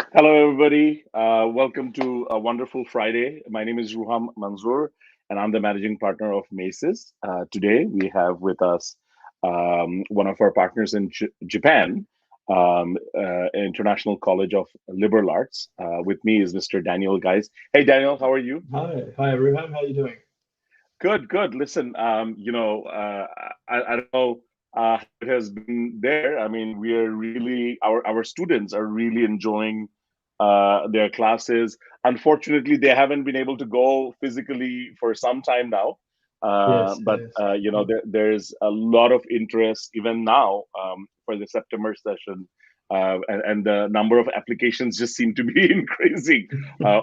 Hello, everybody. Welcome to a wonderful Friday. My name is Ruham Manzoor, and I'm the managing partner of Maces. Today, we have with us one of our partners in Japan, International College of Liberal Arts. With me is Mr. Daniel Guys. Hey, Daniel, how are you? Hi, Ruham. How are you doing? Good, good. Listen, I don't know how it has been there. I mean, we are really our students are really enjoying their classes. Unfortunately, they haven't been able to go physically for some time now. Yes, But yes. there's a lot of interest even now for the September session, and the number of applications just seem to be increasing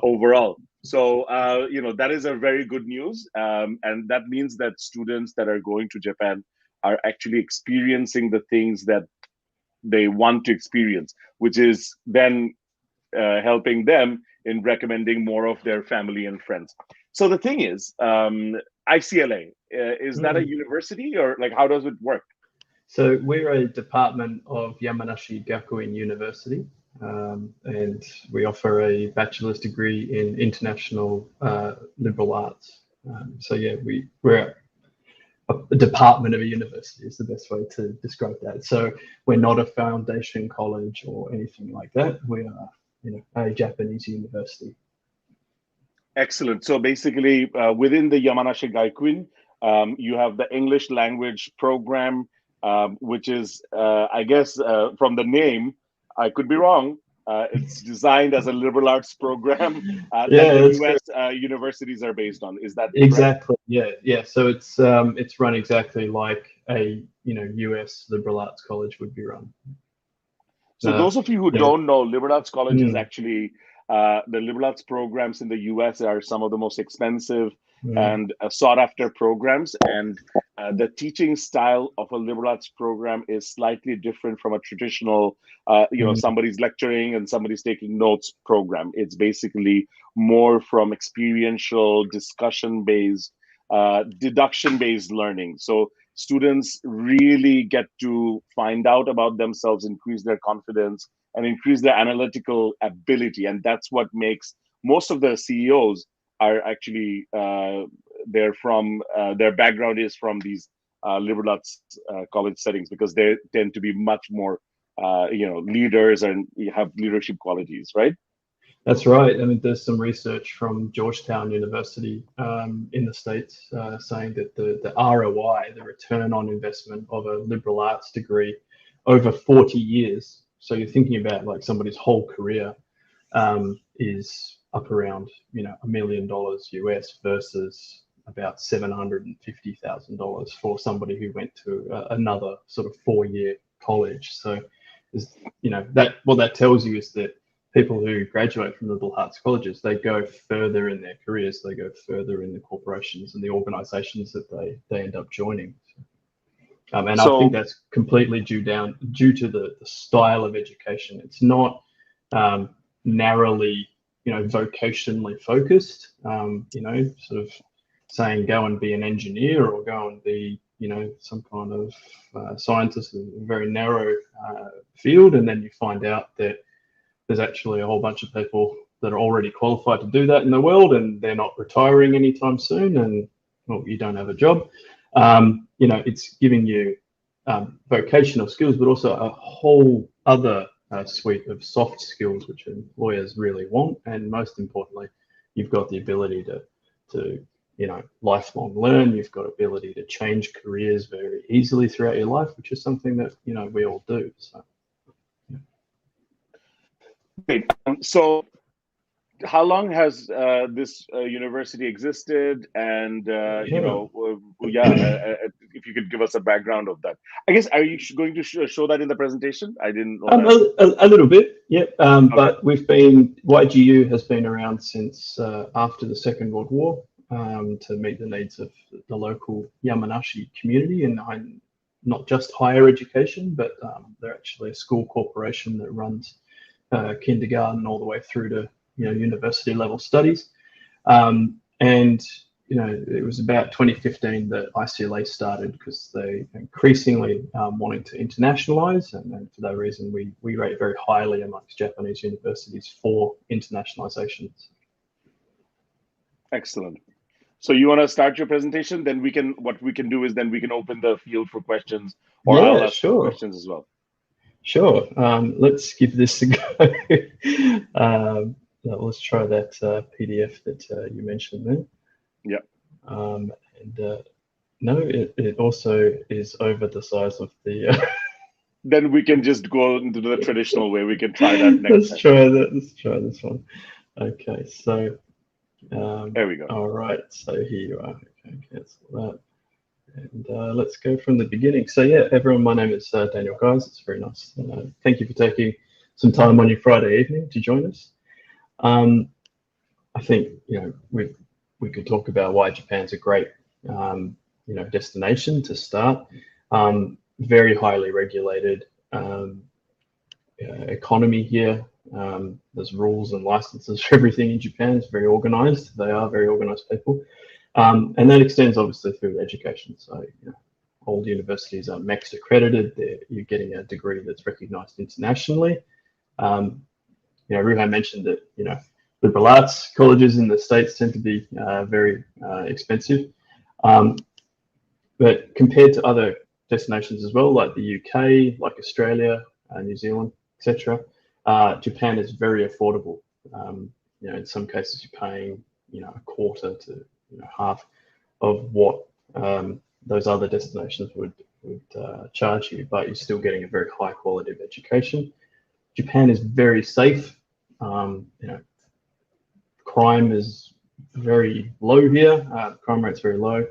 overall. So, that is a very good news. And that means that students that are going to Japan are actually experiencing the things that they want to experience, which is then helping them in recommending more of their family and friends. So the thing is, iCLA, is that a Mm. university or like how does it work? So we're a department of Yamanashi Gakuin University, and we offer a bachelor's degree in international liberal arts. So yeah, we're a department of a university is the best way to describe that. So we're not a foundation college or anything like that. We are, a Japanese university. Excellent. So basically, within the Yamanashi Gakuin, you have the English language program, which is, I guess, from the name, I could be wrong. It's designed as a liberal arts program that Yeah, the that's U.S. Universities are based on. Is that correct? exactly. Yeah, yeah. So it's run exactly like a US liberal arts college would be run. So those of you who Yeah. don't know, liberal arts college is Mm, actually the liberal arts programs in the U.S. are some of the most expensive mm, and sought after programs, and the teaching style of a liberal arts program is slightly different from a traditional, mm, somebody's lecturing and somebody's taking notes program. It's basically more from experiential, discussion based, deduction based learning. So students really get to find out about themselves, increase their confidence, and increase their analytical ability. And that's what makes most of the CEOs are actually they're from their background is from these liberal arts college settings because they tend to be much more leaders and have leadership qualities, right? that's right. I mean, there's some research from Georgetown University in the States saying that the ROI, the return on investment of a liberal arts degree over 40 years. So you're thinking about like somebody's whole career is up around $1 million US versus about $750,000 for somebody who went to another sort of 4 year college. So, is that what that tells you is that people who graduate from liberal arts colleges, they go further in their careers, they go further in the corporations and the organisations that they end up joining. And I think So that's completely due to the style of education. It's not narrowly, vocationally focused. Sort of saying go and be an engineer or go and be, some kind of scientist is a very narrow field, and then you find out that there's actually a whole bunch of people that are already qualified to do that in the world, and they're not retiring anytime soon, and well, you don't have a job. It's giving you vocational skills, but also a whole other suite of soft skills which employers really want, and most importantly, you've got the ability to lifelong learn. You've got ability to change careers very easily throughout your life, which is something that we all do. So great. So how long has this university existed? And yeah. if you could give us a background of that. I guess are you going to show that in the presentation? I didn't know Um, that. a, a little bit, yep. Okay. But YGU has been around since after the Second World War to meet the needs of the local Yamanashi community, and not just higher education, but they're actually a school corporation that runs kindergarten all the way through to university level studies. And it was about 2015 that iCLA started because they increasingly wanting to internationalize, and for that reason, we rate very highly amongst Japanese universities for internationalization. Excellent. So you want to start your presentation? Then what we can do is then we can open the field for questions, or I'll ask some questions as well. Sure. Let's give this a go. Let's try that PDF that you mentioned there. Yeah. No, it also is over the size of the. Then we can just go into the traditional way. We can try that next Let's try that. Let's try this one. Okay, so. There we go. All right, so here you are. Okay, cancel that. And let's go from the beginning. So yeah, everyone, my name is Daniel Guys. It's very nice. Thank you for taking some time on your Friday evening to join us. I think we could talk about why Japan's a great destination to start. Very highly regulated economy here. There's rules and licenses for everything in Japan. It's very organized. They are very organized people. And that extends obviously through education. So all the universities are MEXT accredited. You're getting a degree that's recognized internationally. Ruhan mentioned that liberal arts colleges in the States tend to be very expensive. But compared to other destinations as well, like the UK, like Australia, New Zealand, etc., Japan is very affordable. In some cases, you're paying a quarter to half of what those other destinations would charge you, but you're still getting a very high quality of education. Japan is very safe. Crime is very low here. Crime rate's very low.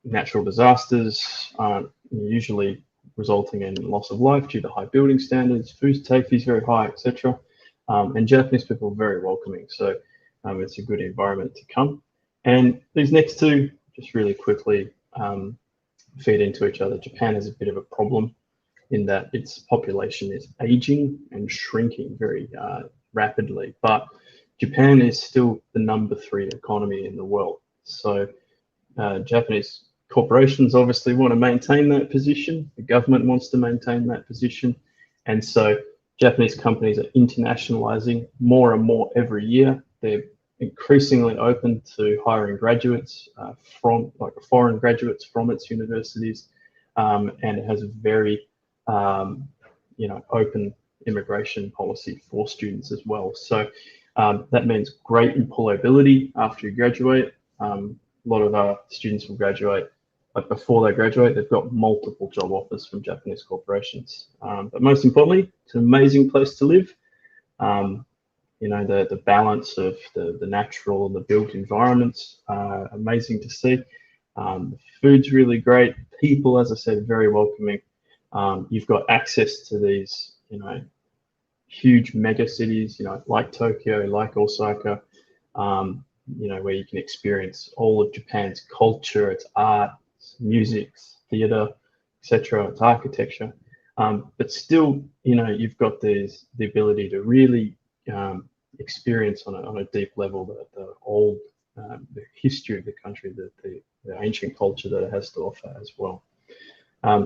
Natural disasters aren't usually resulting in loss of life due to high building standards. Food safety is very high, etc. And Japanese people are very welcoming, so it's a good environment to come. And these next two, just really quickly, feed into each other. Japan has a bit of a problem in that its population is aging and shrinking very rapidly, but Japan is still the #3 economy in the world. So Japanese corporations obviously want to maintain that position. The government wants to maintain that position. And so Japanese companies are internationalizing more and more every year. They're increasingly open to hiring graduates from foreign graduates from its universities. And it has a very open immigration policy for students as well. So that means great employability after you graduate. A lot of our students will graduate, but before they graduate, they've got multiple job offers from Japanese corporations. But most importantly, it's an amazing place to live. The balance of the natural and the built environments are amazing to see. The food's really great. People, as I said, very welcoming. You've got access to these, huge mega cities, like Tokyo, like Osaka, where you can experience all of Japan's culture, its art, its music, theater, etc., its architecture. But still, you've got the ability to really experience on a deep level the history of the country, the ancient culture that it has to offer as well.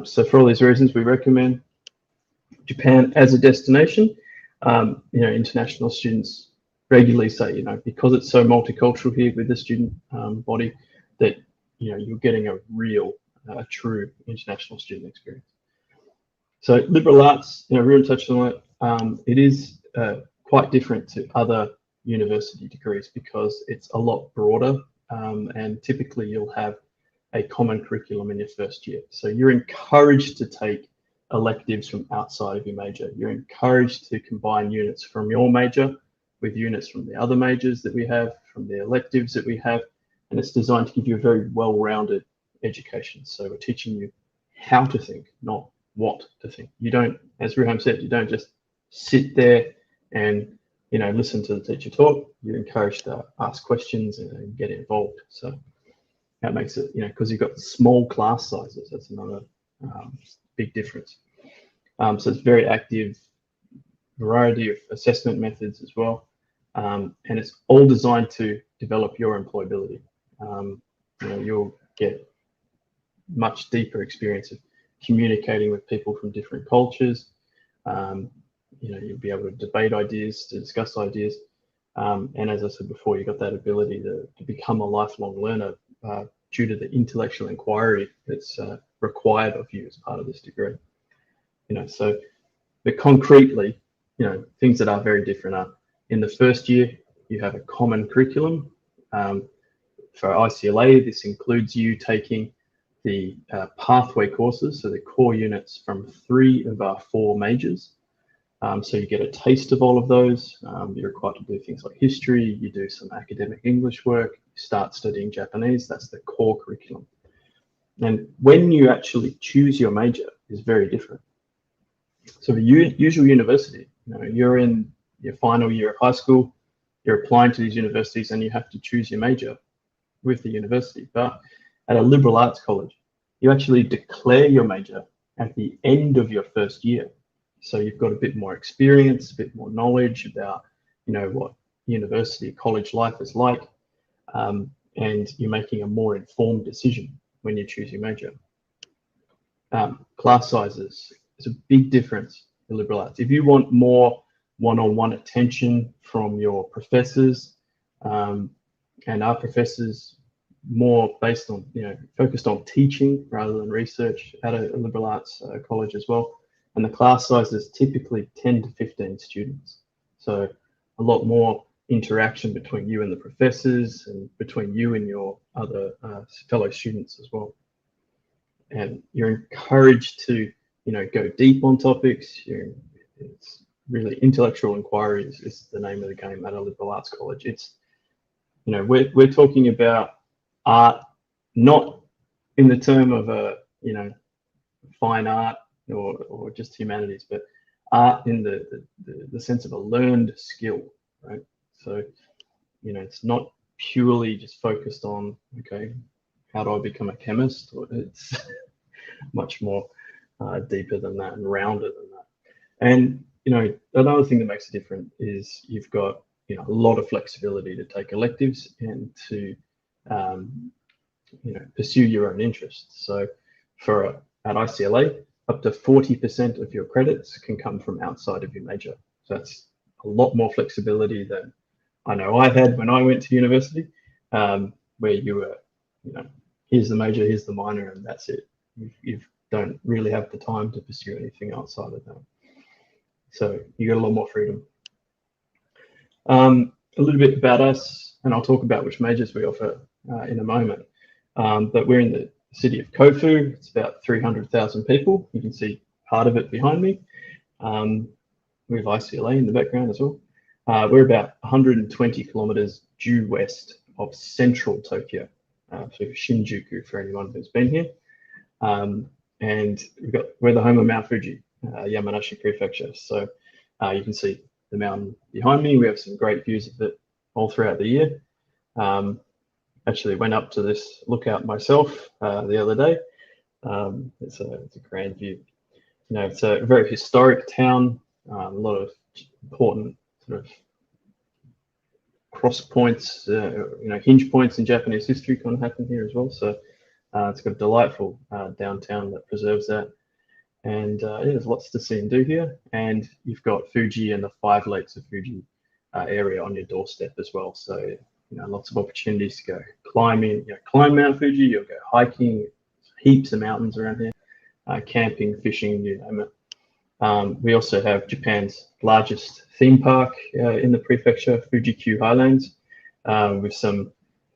So for all these reasons, we recommend Japan as a destination. International students regularly say, because it's so multicultural here with the student body, that you're getting a true international student experience. So liberal arts, Ruben touched on it. It is quite different to other university degrees because it's a lot broader, and typically you'll have a common curriculum in your first year. So you're encouraged to take electives from outside of your major. You're encouraged to combine units from your major with units from the other majors that we have, from the electives that we have, and it's designed to give you a very well-rounded education. So we're teaching you how to think, not what to think. You don't, as Ruham said, you don't just sit there and listen to the teacher talk. You're encouraged to ask questions and get involved. So that makes it, because you've got small class sizes. That's another big difference. So it's very active, variety of assessment methods as well. and it's all designed to develop your employability. You'll get much deeper experience of communicating with people from different cultures. You'll be able to debate ideas, to discuss ideas. And as I said before, you've got that ability to become a lifelong learner due to the intellectual inquiry that's required of you as part of this degree. But concretely, things that are very different are, in the first year, you have a common curriculum. For iCLA, this includes you taking the pathway courses, so the core units from 3 of our 4 majors. So you get a taste of all of those. You're required to do things like history, you do some academic English work, you start studying Japanese. That's the core curriculum. And when you actually choose your major is very different. So the usual university, you're in your final year of high school, you're applying to these universities and you have to choose your major with the university. But at a liberal arts college, you actually declare your major at the end of your first year. So you've got a bit more experience, a bit more knowledge about, what university, college life is like, and you're making a more informed decision when you choose your major. Class sizes is a big difference in liberal arts. If you want more one-on-one attention from your professors, and our professors more based on, focused on teaching rather than research at a liberal arts college as well. And the class size is typically 10 to 15 students. So a lot more interaction between you and the professors and between you and your other fellow students as well. And you're encouraged to, go deep on topics. It's really intellectual inquiry is the name of the game at a liberal arts college. It's, we're talking about art, not in the term of fine art or just humanities, but art in the sense of a learned skill, right? So, it's not purely just focused on, okay, how do I become a chemist? Or it's much more deeper than that and rounder than that. And, another thing that makes it different is you've got, a lot of flexibility to take electives and to, pursue your own interests. So at iCLA, up to 40% of your credits can come from outside of your major. So that's a lot more flexibility than I know I had when I went to university, where you were, here's the major, here's the minor, and that's it. You don't really have the time to pursue anything outside of that. So you got a lot more freedom. A little bit about us, and I'll talk about which majors we offer in a moment. But we're in the city of Kofu. It's about 300,000 people. You can see part of it behind me. We have iCLA in the background as well. We're about 120 kilometers due west of central Tokyo, so Shinjuku for anyone who's been here. And we're the home of Mount Fuji, Yamanashi Prefecture. So you can see the mountain behind me. We have some great views of it all throughout the year. Actually went up to this lookout myself the other day. It's a grand view. It's a very historic town. A lot of important sort of cross points, hinge points in Japanese history kind of happen here as well. So it's got a delightful downtown that preserves that. And there's lots to see and do here. And you've got Fuji and the 5 lakes of Fuji area on your doorstep as well. So, lots of opportunities to go climbing, climb Mount Fuji, you'll go hiking, heaps of mountains around here, camping, fishing, you name it. We also have Japan's largest theme park in the prefecture, Fuji-Q Highlands, with some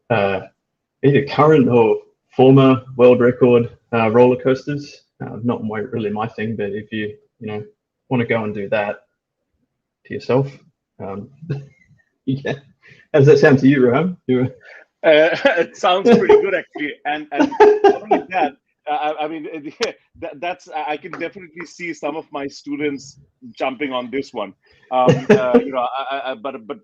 either current or former world record roller coasters. Not really my thing, but if you want to go and do that to yourself, yeah. How does that sound to you, Rohan? It sounds pretty good, actually, and not only that. I mean, that's I can definitely see some of my students jumping on this one. But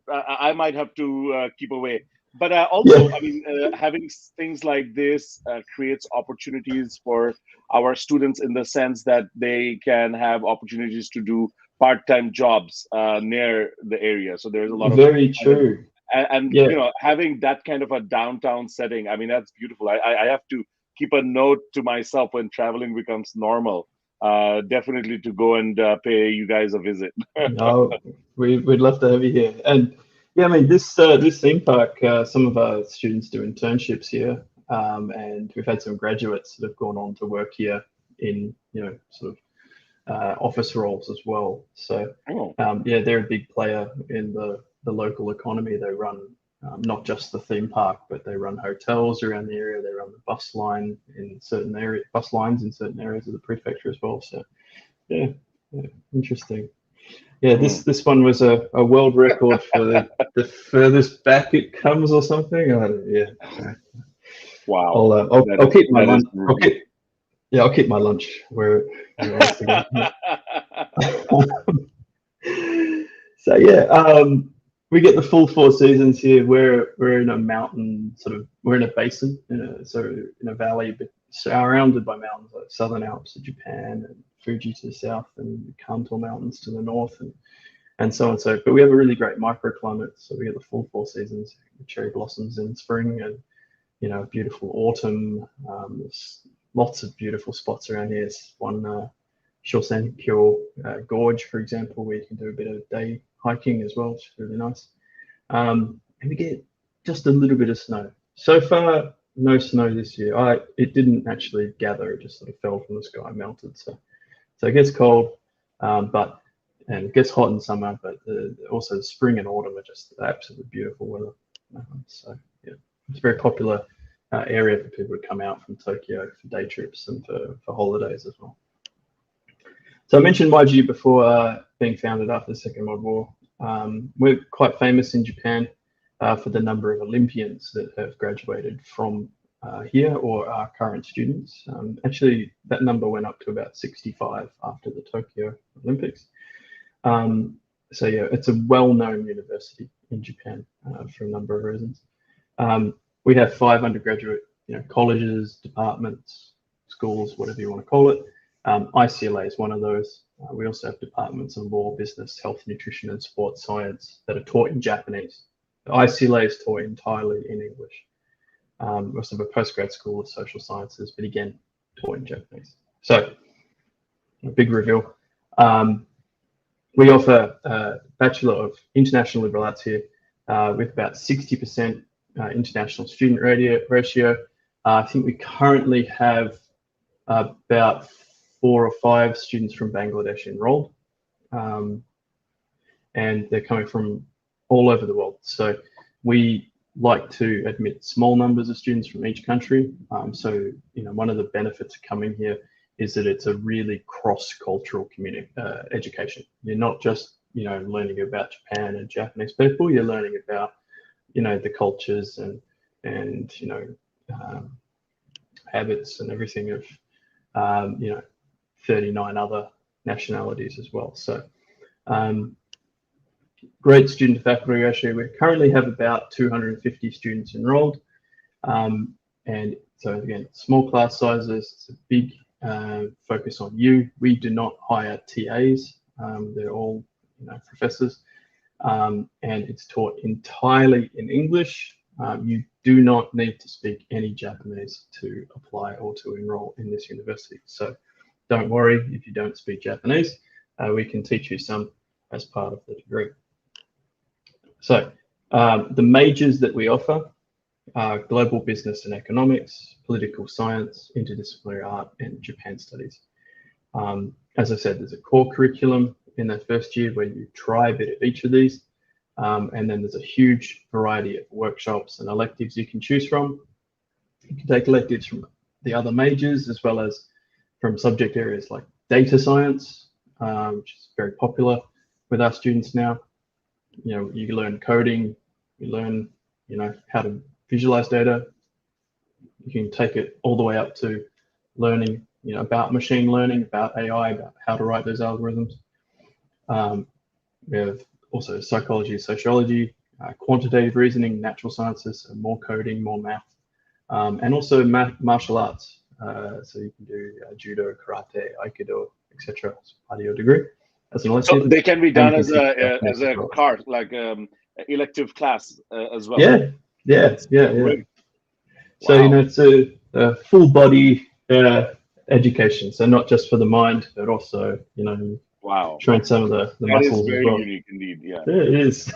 I might have to keep away. But also, I mean, having things like this creates opportunities for our students in the sense that they can have opportunities to do part-time jobs near the area. So there's a lot of Very kind of, true. and Yeah. you know, having that kind of a downtown setting, I mean, that's beautiful. I have to keep a note to myself when traveling becomes normal, definitely to go and pay you guys a visit. No, we'd love to have you here. And yeah, I mean, this theme park, some of our students do internships here, and we've had some graduates that have gone on to work here in, you know, sort of office roles as well. So Oh. yeah, they're a big player in the local economy. They run not just the theme park, but they run hotels around the area. They run the bus lines in certain areas of the prefecture as well. So yeah, interesting. Yeah, this one was a world record for the furthest back it comes or something. Yeah. Wow. I'll keep my That is lunch. really. I'll keep my lunch where it wants to go. So yeah, we get the full 4 seasons here. We're in a mountain we're in a basin, in a valley, but surrounded by mountains like Southern Alps of Japan and Fuji to the south and Kanto Mountains to the north and so on. So, but we have a really great microclimate. So we get the full 4 seasons, cherry blossoms in spring and, you know, beautiful autumn. There's lots of beautiful spots around here. There's one Shosenkyo Gorge, for example, where you can do a bit of day hiking as well, which is really nice. And we get just a little bit of snow. So far, no snow this year. It didn't actually gather; it just sort of fell from the sky, melted. So it gets cold, and it gets hot in summer. But also the spring and autumn are just absolutely beautiful weather. So yeah, it's a very popular area for people to come out from Tokyo for day trips and for holidays as well. So I mentioned YG before being founded after the Second World War. We're quite famous in Japan for the number of Olympians that have graduated from here or are current students. Actually, that number went up to about 65 after the Tokyo Olympics. So yeah, it's a well-known university in Japan for a number of reasons. We have 5 undergraduate, colleges, departments, schools, whatever you want to call it. iCLA is one of those. We also have departments in law, business, health, nutrition, and sports science that are taught in Japanese. iCLA is taught entirely in English. We also have a postgrad school of social sciences, but again, taught in Japanese. So, a big reveal. We offer a Bachelor of International Liberal Arts here with about 60% international student ratio. I think we currently have about 4 or 5 students from Bangladesh enrolled, and they're coming from all over the world. So we like to admit small numbers of students from each country. So one of the benefits of coming here is that it's a really cross-cultural education. You're not just learning about Japan and Japanese people. You're learning about the cultures and habits and everything of 39 other nationalities as well. So great student faculty ratio. We currently have about 250 students enrolled. And so again, small class sizes, it's a big focus on you. We do not hire TAs. They're all professors. And it's taught entirely in English. You do not need to speak any Japanese to apply or to enroll in this university. So don't worry if you don't speak Japanese. We can teach you some as part of the degree. So the majors that we offer are global business and economics, political science, interdisciplinary art, and Japan studies. As I said, there's a core curriculum in that first year where you try a bit of each of these. And then there's a huge variety of workshops and electives you can choose from. You can take electives from the other majors as well as from subject areas like data science, which is very popular with our students now. You learn coding, you learn, how to visualize data. You can take it all the way up to learning, about machine learning, about AI, about how to write those algorithms. We have also psychology, sociology, quantitative reasoning, natural sciences, so more coding, more math, and also martial arts. So you can do judo, karate, aikido, etc. as part of your degree. as an So elective, they can be and done you can teach as Japanese as a well. cart, like elective class as well. Yeah, yeah, That's yeah, yeah. great. So, you know, Wow. it's a full body education. So not just for the mind, but also, you know, Wow. train some of the That is muscles as very well. unique indeed. Yeah. Yeah, it is.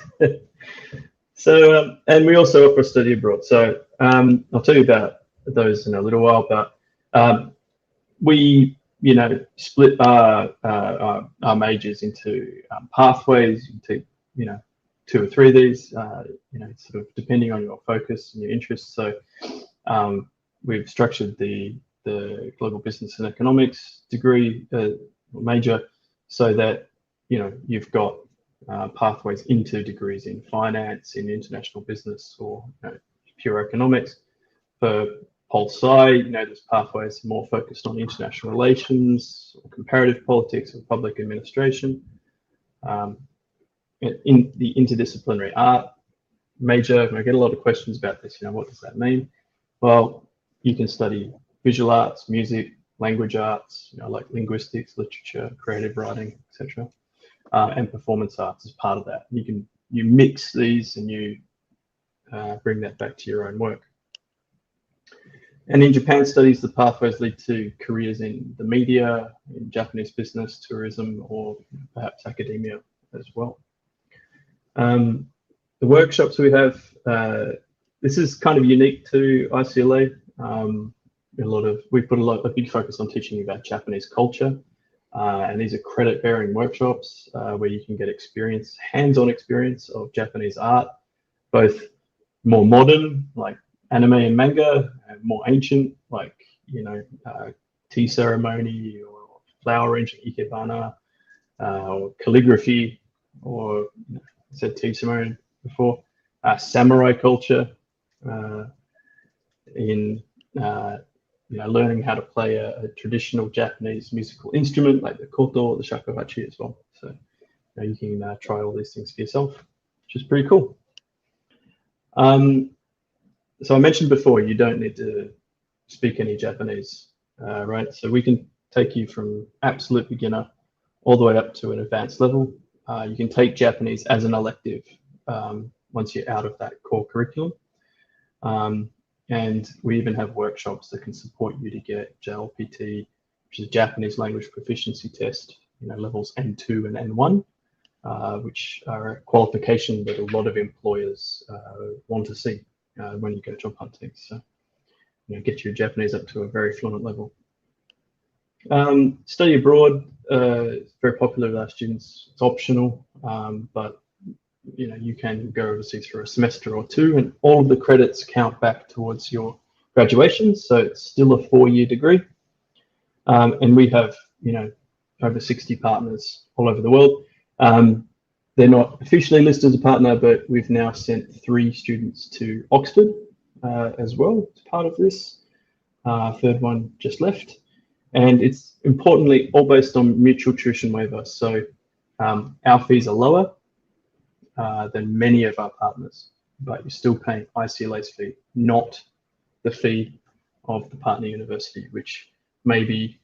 So, and we also offer study abroad. So I'll tell you about those in a little while, but we, you know, split our majors into pathways. You take, you know, 2 or 3 of these, you know, sort of depending on your focus and your interests. So we've structured the global business and economics degree major so that, you know, you've got pathways into degrees in finance, in international business, or, you know, pure economics. For pol sci, you know, there's pathways more focused on international relations, or comparative politics, or public administration. In the interdisciplinary art major, and I get a lot of questions about this, you know, what does that mean? Well, you can study visual arts, music, language arts, you know, like linguistics, literature, creative writing, etc., and performance arts as part of that. You mix these and you bring that back to your own work. And in Japan studies, the pathways lead to careers in the media, in Japanese business, tourism, or perhaps academia as well. The workshops we have, this is kind of unique to iCLA. We put a big focus on teaching about Japanese culture, and these are credit-bearing workshops where you can get experience, hands-on experience of Japanese art, both more modern, like anime and manga, and more ancient, like, you know, tea ceremony or flower arranging, ikebana, or calligraphy, or, you know, I said tea ceremony before, samurai culture, in you know, learning how to play a traditional Japanese musical instrument like the koto or the shakuhachi as well. So, you know, you can try all these things for yourself, which is pretty cool. So I mentioned before, you don't need to speak any Japanese, right? So we can take you from absolute beginner all the way up to an advanced level. You can take Japanese as an elective once you're out of that core curriculum. And we even have workshops that can support you to get JLPT, which is a Japanese language proficiency test, you know, levels N2 and N1, which are a qualification that a lot of employers want to see when you go job hunting. So, you know, get your Japanese up to a very fluent level. Study abroad is very popular with our students. It's optional, but, you know, you can go overseas for a semester or 2, and all of the credits count back towards your graduation. So it's still a 4-year degree. And we have, you know, over 60 partners all over the world. They're not officially listed as a partner, but we've now sent 3 students to Oxford as well as part of this. 3rd one just left. And it's importantly all based on mutual tuition waiver. So our fees are lower than many of our partners, but you're still paying iCLA's fee, not the fee of the partner university, which may be,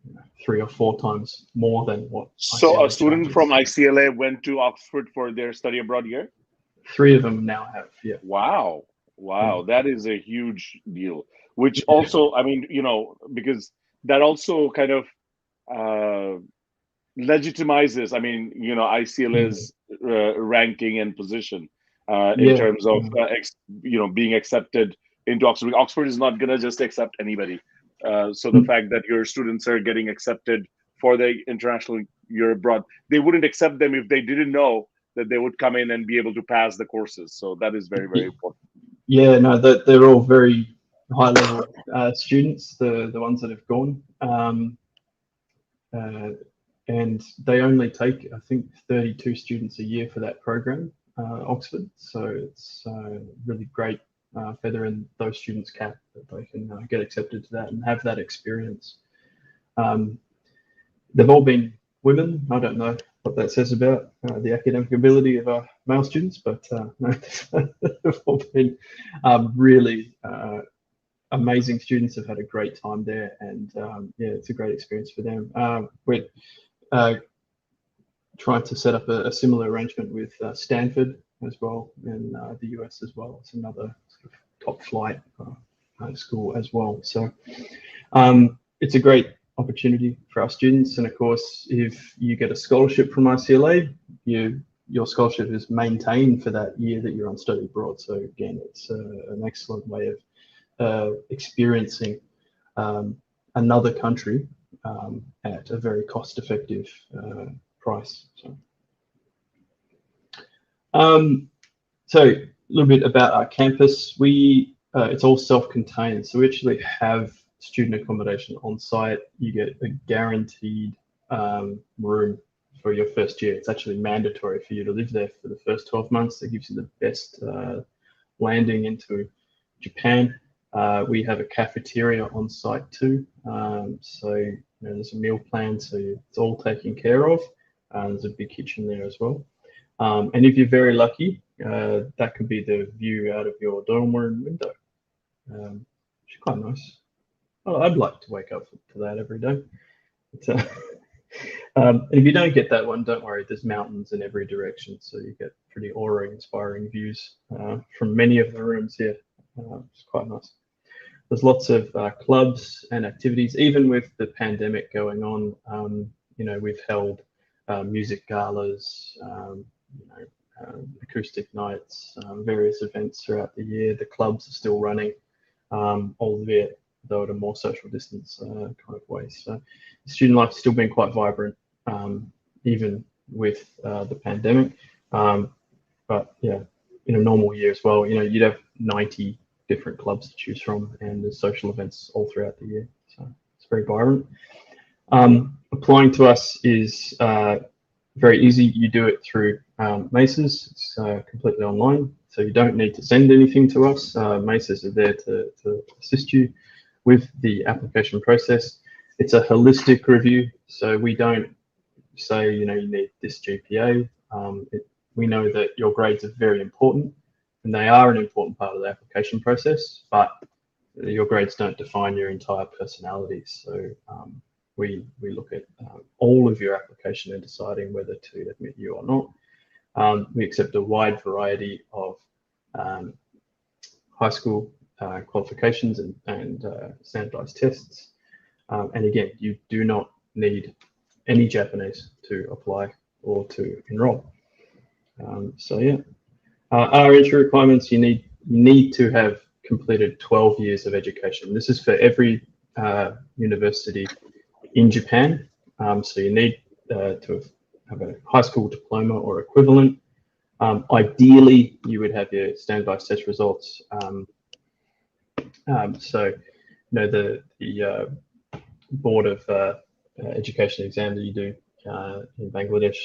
you know, 3 or 4 times more than what So iCLA a student charges. from iCLA went to Oxford for their study abroad year? 3 of them now have, yeah. Wow. Wow. That is a huge deal. Which Yeah. also, I mean, you know, because that also kind of legitimizes, I mean, you know, ICLA's ranking and position in Yeah. terms of, you know, being accepted into Oxford. Oxford is not going to just accept anybody. So the fact that your students are getting accepted for the international year abroad, they wouldn't accept them if they didn't know that they would come in and be able to pass the courses. So that is very, very important. Yeah, no, they're all very high level students, the ones that have gone. And they only take, I think, 32 students a year for that program, Oxford. So it's really great feather in those students' cap that they can get accepted to that and have that experience. They've all been women. I don't know what that says about the academic ability of our male students, but no, they've all been really amazing students. Have had a great time there, and yeah, it's a great experience for them. trying to set up a similar arrangement with Stanford as well in the US as well. It's another sort of top flight school as well. So it's a great opportunity for our students. And of course, if you get a scholarship from iCLA, your scholarship is maintained for that year that you're on study abroad. So again, it's an excellent way of experiencing another country at a very cost-effective price. So a little bit about our campus. It's all self-contained, so we actually have student accommodation on site. You get a guaranteed room for your first year. It's actually mandatory for you to live there for the first 12 months. That gives you the best landing into Japan. We have a cafeteria on site too. So there's a meal plan, so it's all taken care of. There's a big kitchen there as well. And if you're very lucky, that could be the view out of your dorm room window, which is quite nice. Oh, I'd like to wake up to that every day. And if you don't get that one, don't worry, there's mountains in every direction, so you get pretty awe-inspiring views from many of the rooms here. It's quite nice. There's lots of clubs and activities, even with the pandemic going on. We've held music galas, acoustic nights, various events throughout the year. The clubs are still running, albeit though at a more social distance kind of way. So student life has still been quite vibrant, even with the pandemic. But yeah, in a normal year as well, you'd have 90 different clubs to choose from, and there's social events all throughout the year. So it's very vibrant. Applying to us is very easy. You do it through MESAs. It's completely online, so you don't need to send anything to us. MESAs are there to assist you with the application process. It's a holistic review, so we don't say you need this GPA. We know that your grades are very important, and they are an important part of the application process, but your grades don't define your entire personality. So we look at all of your application and deciding whether to admit you or not. We accept a wide variety of high school qualifications and standardized tests. And again, you do not need any Japanese to apply or to enroll. So yeah, our entry requirements, you need to have completed 12 years of education. This is for every university in Japan. So you need to have a high school diploma or equivalent. Ideally, you would have your standardized test results. So the Board of Education exam that you do in Bangladesh,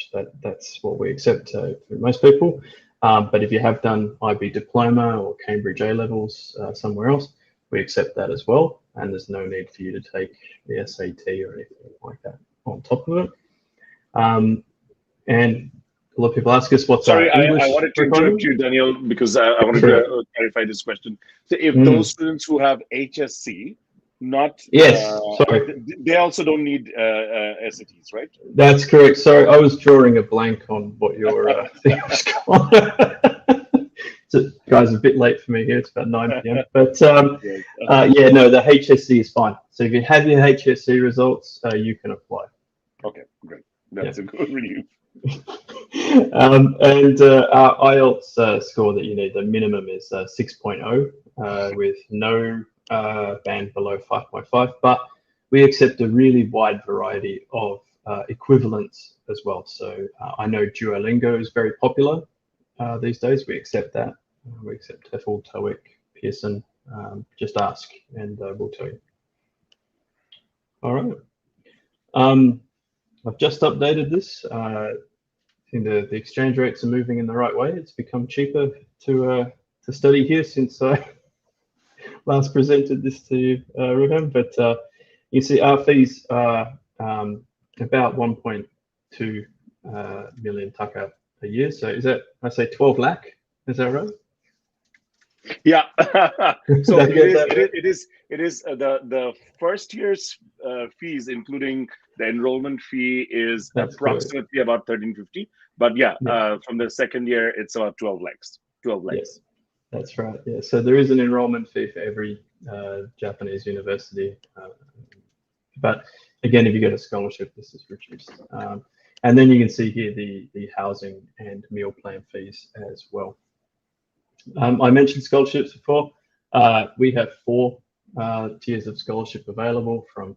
that's what we accept for most people. But if you have done IB diploma or Cambridge A levels somewhere else, we accept that as well. And there's no need for you to take the SAT or anything like that on top of it. And a lot of people ask us what's Sorry, our English I wanted to interrupt you, Daniel, because I wanted to clarify this question. So if those students who have HSC, they also don't need SATs, right? That's correct. Sorry, I was drawing a blank on what your thing was called. So, guys, a bit late for me here. It's about 9 p.m. But yeah, no, the HSC is fine. So if you have your HSC results, you can apply. Okay, great. That's a good relief. And our IELTS score that you need, the minimum is 6.0 with no band below 5.5, but we accept a really wide variety of equivalents as well. So I know Duolingo is very popular these days. We accept that. We accept TOEFL, TOEIC, Pearson. Just ask and we'll tell you. All right. I've just updated this. I think the exchange rates are moving in the right way. It's become cheaper to study here since I last presented this to you, Ruhan. But you see our fees are about 1.2 million taka a year. So is that, I say 12 lakh, is that right? Yeah. So Did I get that right? it is the first year's fees, including the enrollment fee, is That's correct. approximately about 1350. But yeah, Yeah. from the second year, it's about 12 lakhs. 12 Yes, lakhs. that's right. Yeah. So there is an enrollment fee for every Japanese university, but again, if you get a scholarship, this is reduced. And then you can see here the housing and meal plan fees as well. I mentioned scholarships before. We have four tiers of scholarship available, from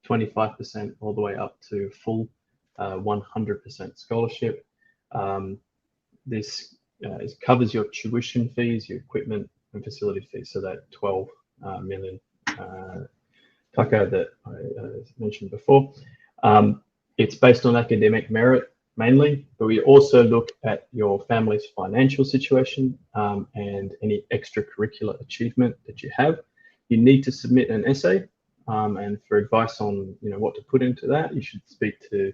25% all the way up to full 100% scholarship. This covers your tuition fees, your equipment and facility fees, so that 12 million taka that I mentioned before. It's based on academic merit mainly, but we also look at your family's financial situation and any extracurricular achievement that you have. You need to submit an essay, and for advice on what to put into that, you should speak to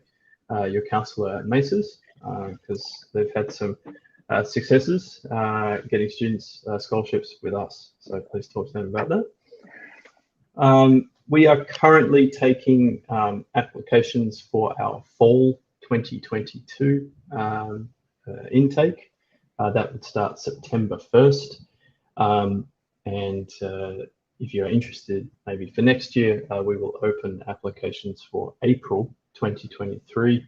your counsellor at Maces, because they've had some successes getting students scholarships with us. So please talk to them about that. We are currently taking applications for our fall 2022 intake. That would start September 1st. And if you're interested, maybe for next year, we will open applications for April 2023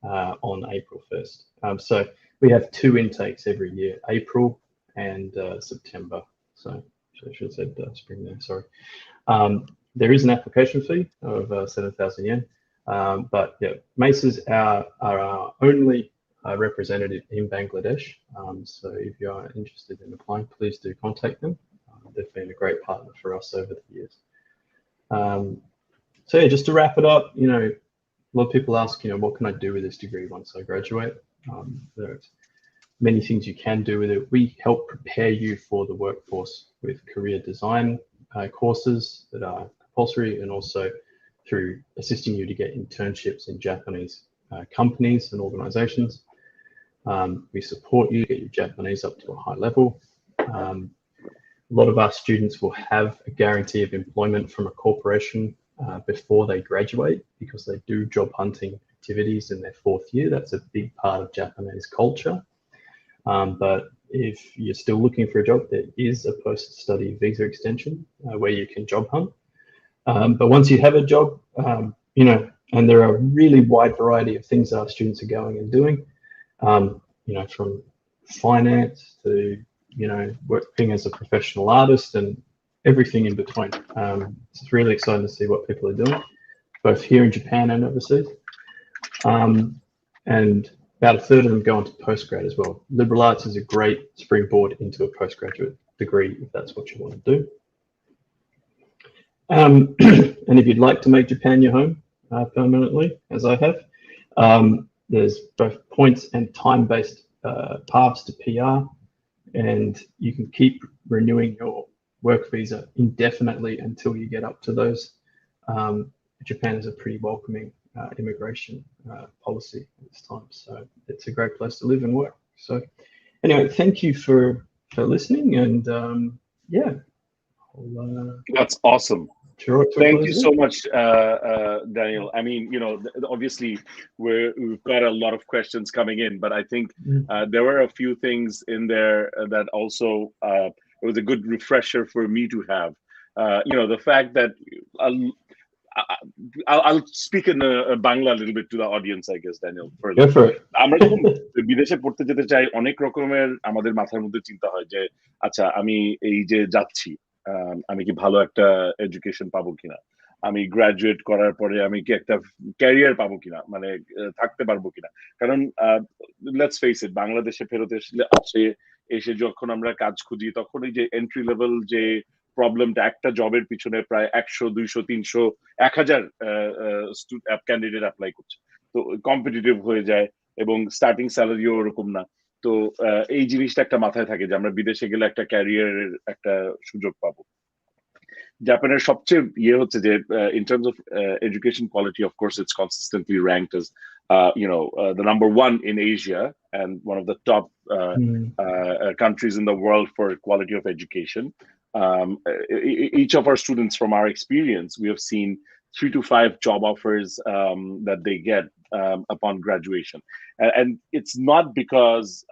on April 1st. So we have two intakes every year, April and September. So I should have said spring there, sorry. There is an application fee of 7,000 yen, but yeah, Maces are our only representative in Bangladesh. So if you are interested in applying, please do contact them. They've been a great partner for us over the years. So yeah, just to wrap it up, a lot of people ask, what can I do with this degree once I graduate? There's many things you can do with it. We help prepare you for the workforce with career design courses that are compulsory, and also through assisting you to get internships in Japanese companies and organizations. We support you to get your Japanese up to a high level. A lot of our students will have a guarantee of employment from a corporation before they graduate, because they do job hunting activities in their fourth year. That's a big part of Japanese culture. But if you're still looking for a job, there is a post-study visa extension where you can job hunt. But once you have a job, and there are a really wide variety of things that our students are going and doing, from finance to, working as a professional artist and everything in between. It's really exciting to see what people are doing, both here in Japan and overseas. And about a third of them go into postgrad as well. Liberal arts is a great springboard into a postgraduate degree if that's what you want to do. And if you'd like to make Japan your home permanently, as I have, there's both points and time-based paths to PR, and you can keep renewing your work visa indefinitely until you get up to those. Japan is a pretty welcoming immigration policy at this time, so it's a great place to live and work. So anyway, thank you for listening, and yeah, That's awesome. Sure. Thank you so much, Daniel. I mean, obviously we've got a lot of questions coming in, but I think there were a few things in there that also it was a good refresher for me to have. The fact that I'll speak in Bangla a little bit to the audience, I guess, Daniel. Go for it. আমরা যখন বিদেশে পড়তে যেতে চাই, অনেক রকমের আমাদের মাথার মধ্যে চিন্তা হয় যে, আচ্ছা, আমি এই যে যাচ্ছি, আমি কি ভালো একটা এডুকেশন পাবো কিনা, আমি গ্রাজুয়েট করার পরে আমি কি একটা ক্যারিয়ার পাবো কিনা, মানে থাকতে পারবো কিনা। কারণ লেটস ফেস ইট, বাংলাদেশে ফেরত এসে যখন আমরা কাজ খুঁজি, তখন এই যে এন্ট্রি লেভেল যে প্রবলেমটা, একটা জবের পিছনে প্রায় 100, 200, 300, 1000 ক্যান্ডিডেট অ্যাপ্লাই করছে, তো কম্পিটিটিভ হয়ে যায় এবং স্টার্টিং স্যালারিও ওরকম না। তো এই জিনিসটা একটা মাথায় থাকে যে আমরা বিদেশে গেলে একটা ক্যারিয়ারের একটা সুযোগ পাবো। জাপানের সবচেয়ে হচ্ছে যে in terms of education quality, of course it's consistently ranked as the number one in Asia and one of the top countries in the world for quality of education. Each of our students, from our experience, we have seen 3 to 5 job offers that they get upon graduation. And it's not because,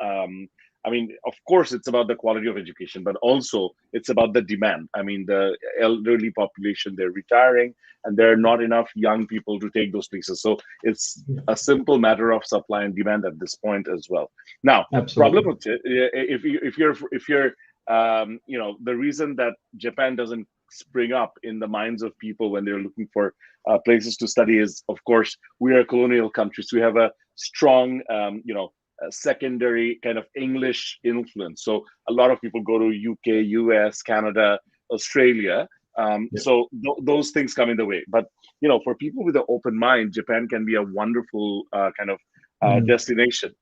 I mean, of course, it's about the quality of education, but also it's about the demand. I mean, the elderly population, they're retiring, and there are not enough young people to take those places. So it's a simple matter of supply and demand at this point as well. Now, Absolutely. problem with it, if you're you know, the reason that Japan doesn't spring up in the minds of people when they're looking for places to study is, of course, we are a colonial country, so we have a strong, you know, a secondary kind of English influence. So a lot of people go to UK, US, Canada, Australia. So those things come in the way. But you know, for people with an open mind, Japan can be a wonderful kind of destination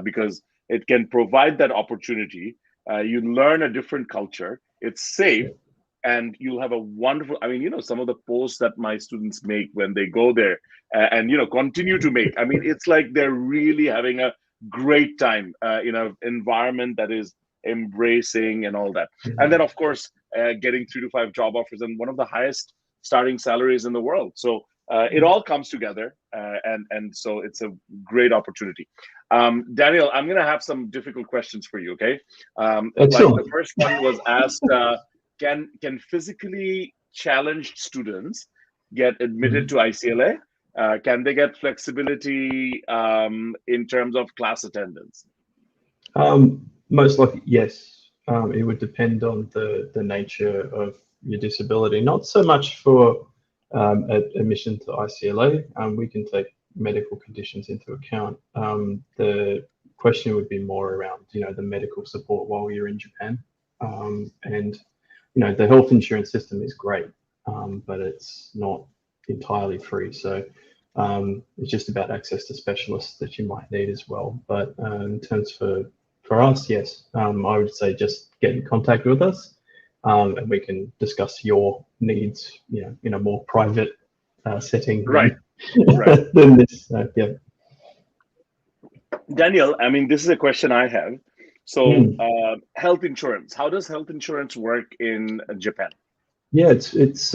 because it can provide that opportunity. You learn a different culture. It's safe, and you'll have a wonderful. I mean, you know, some of the posts that my students make when they go there, and you know, continue to make. I mean, it's like they're really having a great time in an environment that is embracing and all that. And then, of course, getting 3 to 5 job offers and one of the highest starting salaries in the world. So it all comes together, and so it's a great opportunity. Daniel, I'm going to have some difficult questions for you. Okay, like the first one was asked: Can physically challenged students get admitted to iCLA? Can they get flexibility in terms of class attendance? Most likely, yes. It would depend on the nature of your disability. Not so much for admission to iCLA. We can take medical conditions into account. The question would be more around, you know, the medical support while you're in Japan. And, you know, the health insurance system is great, but it's not entirely free. So it's just about access to specialists that you might need as well. But in terms for us, yes, I would say just get in contact with us, and we can discuss your needs, you know, in a more private setting, right? Than this. Yeah. Daniel, I mean, this is a question I have. So, health insurance. How does health insurance work in Japan? Yeah, it's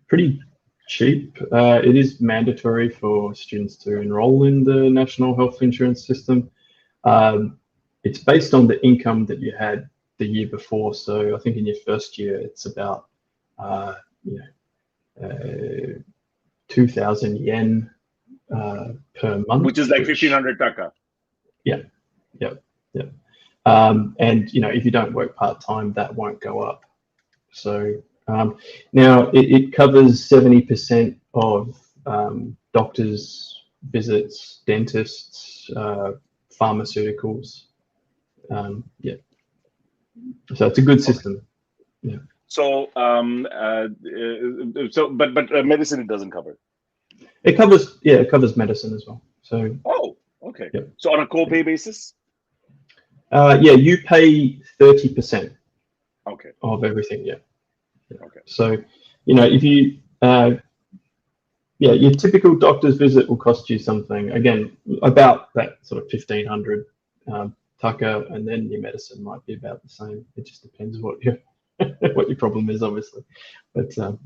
pretty cheap. It is mandatory for students to enroll in the national health insurance system. It's based on the income that you had the year before. So I think in your first year, it's about 2,000 yen per month, which is like 1,500 taka. Yeah. And you know, if you don't work part time, that won't go up. So now it covers 70% of doctors' visits, dentists, pharmaceuticals. Yeah. So it's a good system. Yeah. So, but medicine it doesn't cover. It covers, yeah, it covers medicine as well. So. Oh, okay. Yeah. So on a co-pay basis. Yeah, you pay 30%. Okay. Of everything. Yeah. Okay. So, you know, if you, yeah, your typical doctor's visit will cost you something, again, about that sort of 1,500 taka, and then your medicine might be about the same. It just depends what your what your problem is, obviously. But the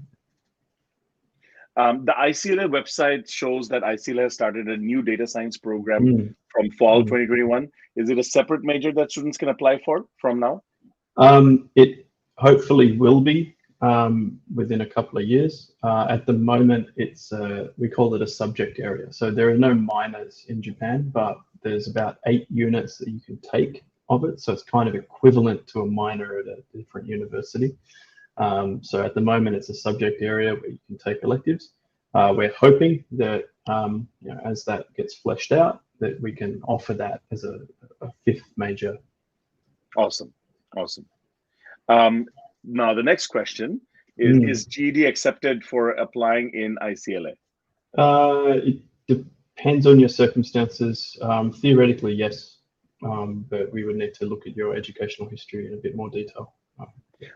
iCLA website shows that iCLA has started a new data science program from fall 2021. Is it a separate major that students can apply for from now? It hopefully will be within a couple of years. At the moment, it's we call it a subject area. So there are no minors in Japan, but there's about 8 units that you can take of it. So it's kind of equivalent to a minor at a different university. So at the moment, it's a subject area where you can take electives. We're hoping that you know, as that gets fleshed out, that we can offer that as a 5th major. Awesome. Now the next question is GED accepted for applying in iCLA? It depends on your circumstances. Theoretically, yes, but we would need to look at your educational history in a bit more detail.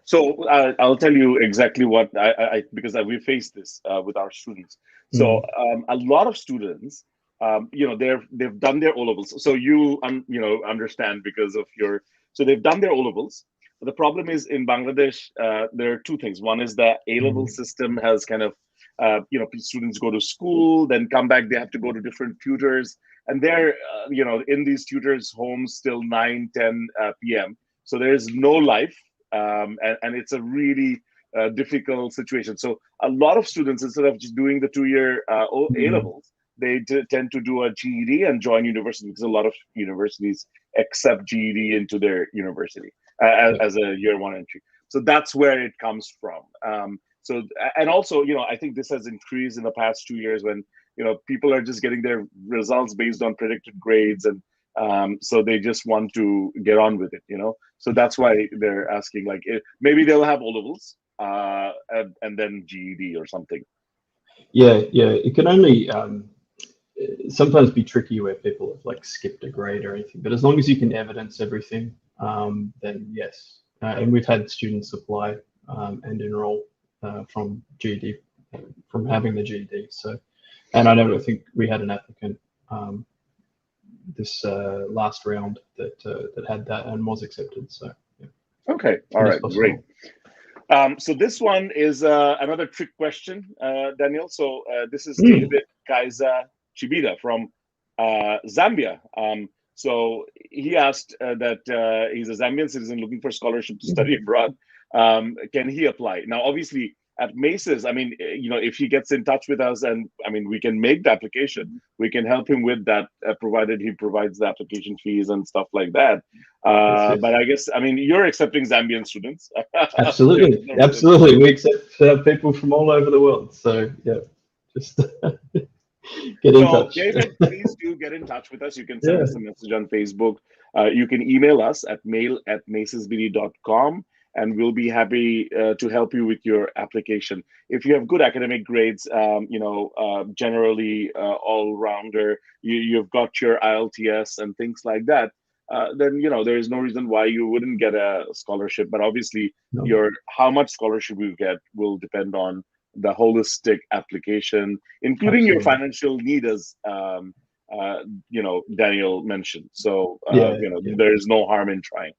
So I'll tell you exactly what I because we face this with our students. So a lot of students they've done their O levels. So you understand because of your. So they've done their O levels. The problem is in Bangladesh, there are two things. One is the A level Mm. system has kind of, students go to school, then come back. They have to go to different tutors, and they're, in these tutors' homes till 9, 10 p.m. So there's no life, and it's a really difficult situation. So a lot of students, instead of just doing the 2 year A Mm. levels, they tend to do a GED and join university because a lot of universities accept GED into their university Yeah. as a year one entry. So that's where it comes from. So, and also, I think this has increased in the past 2 years when, people are just getting their results based on predicted grades. And so they just want to get on with it. So that's why they're asking, like, maybe they'll have O levels and then GED or something. Yeah, yeah. It can only sometimes be tricky where people have like skipped a grade or anything, but as long as you can evidence everything, then yes. And we've had students apply and enroll from GED, from having the GED. So, and I think we had an applicant this last round that had that and was accepted. So, yeah, Okay, all it is right, great. possible. So this one is another trick question, Daniel. So this is Mm. David Kaiza Chibida from Zambia. So he asked that he's a Zambian citizen looking for scholarship to study abroad. Can he apply? Now, obviously, at Maces, I mean, if he gets in touch with us, and I mean, we can make the application. We can help him with that, provided he provides the application fees and stuff like that. Yes, yes. But I guess, I mean, you're accepting Zambian students. There's Absolutely, no reason. absolutely. We accept people from all over the world. So yeah, just get in So, touch. David, please do get in touch with us. You can send Yeah. us a message on Facebook. You can email us at mail@macesbd.com, and we'll be happy to help you with your application. If you have good academic grades, generally all rounder, you've got your IELTS and things like that, then there is no reason why you wouldn't get a scholarship. But obviously, No, your how much scholarship you get will depend on the holistic application, including your absolutely. financial need, as Daniel mentioned. So Yeah, yeah, there is no harm in trying.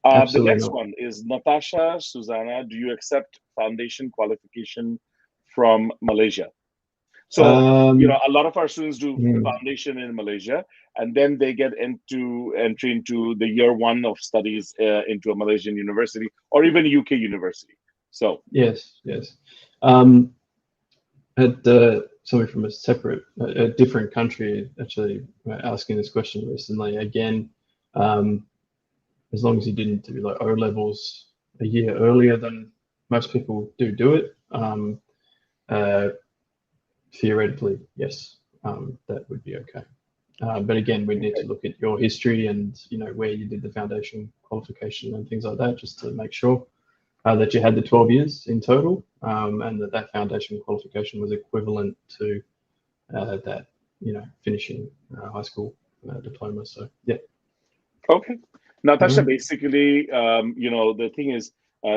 The absolutely next not. one is Natasha Susanna. Do you accept foundation qualification from Malaysia? So Um, a lot of our students do mm, foundation in Malaysia, and then they get entry into the year one of studies into a Malaysian university or even UK university. So yes, yes. Had somebody from a different country actually asking this question recently. Again, um, as long as you didn't do like O levels a year earlier than most people do it, uh, theoretically, yes, that would be okay. But again, we need to look at your history and where you did the foundation qualification and things like that, just to make sure that you had the 12 years in total, and that foundation qualification was equivalent to that, finishing high school diploma. So yeah. okay. Natasha, Mm. basically, the thing is,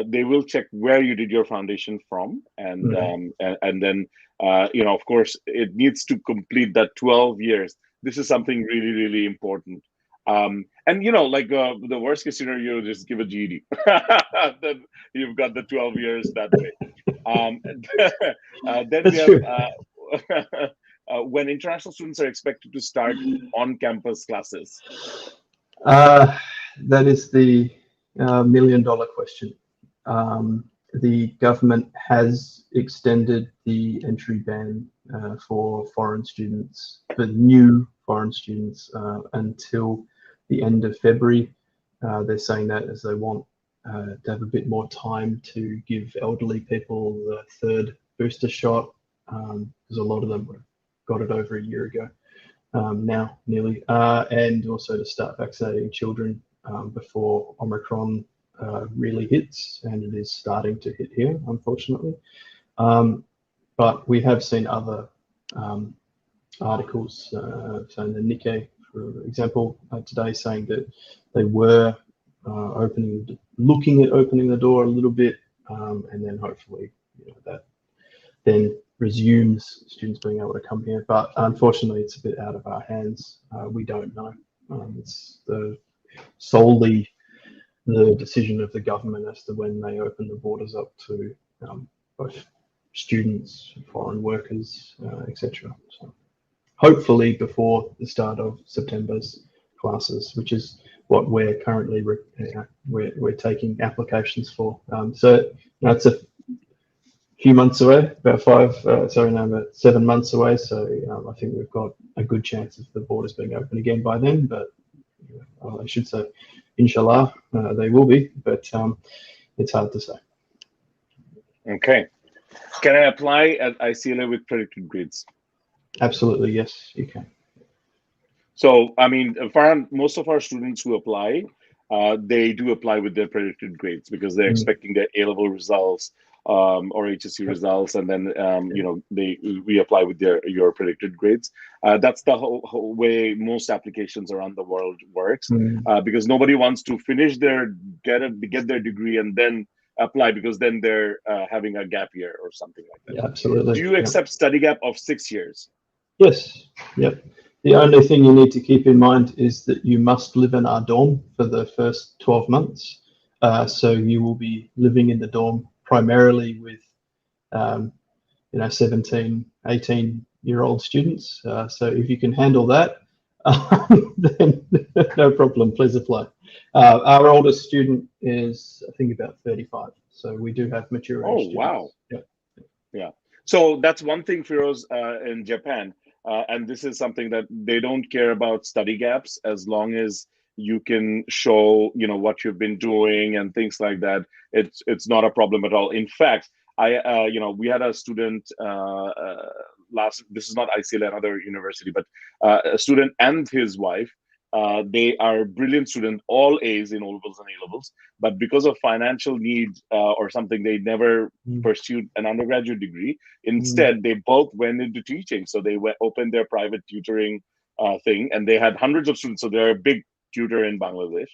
they will check where you did your foundation from, and Mm. then, of course, it needs to complete that 12 years. This is something really, really important. And like the worst case scenario, just give a GED. Then you've got the 12 years that way. Then we That's have true. when international students are expected to start on-campus classes. Uh, that is the $1 million question. The government has extended the entry ban for foreign students, for new foreign students, until the end of February. They're saying that as they want to have a bit more time to give elderly people the third booster shot, because a lot of them would have got it over a year ago. Now, nearly, and also to start vaccinating children before Omicron really hits, and it is starting to hit here, unfortunately. But we have seen other articles, so in the Nikkei, for example, today saying that they were looking at opening the door a little bit, and then hopefully that then resumes students being able to come here. But unfortunately, it's a bit out of our hands. We don't know. It's solely the decision of the government as to when they open the borders up to both students, foreign workers, etc. So hopefully before the start of September's classes, which is what we're currently we're taking applications for. So that's a few months away, about 7 months away. So I think we've got a good chance of the borders being open again by then. But I should say, inshallah, they will be. But it's hard to say. Okay. Can I apply at iCLA with predicted grades? Absolutely, yes, you can. So, I mean, Farhan, most of our students who apply, they do apply with their predicted grades because they're expecting their A-level results or HSC results, and then we apply with your predicted grades. That's the whole way most applications around the world works, because nobody wants to finish get their degree and then apply, because then they're having a gap year or something like that. Yeah, absolutely. Do you accept study gap of 6 years? Yes. Yep. The only thing you need to keep in mind is that you must live in our dorm for the first 12 months. So you will be living in the dorm primarily with, 17, 18-year-old students. So if you can handle that, then no problem, please apply. Our oldest student is, I think, about 35. So we do have mature age students. Wow. Yep. Yeah. So that's one thing, Firoz, in Japan. And this is something that they don't care about study gaps, as long as you can show, what you've been doing and things like that. It's not a problem at all. In fact, we had a student this is not iCLA, another university, but a student and his wife. They are brilliant students, all A's in O-levels and A-levels, but because of financial need or something, they never pursued an undergraduate degree. Instead, they both went into teaching. So they opened their private tutoring thing, and they had hundreds of students. So they're a big tutor in Bangladesh.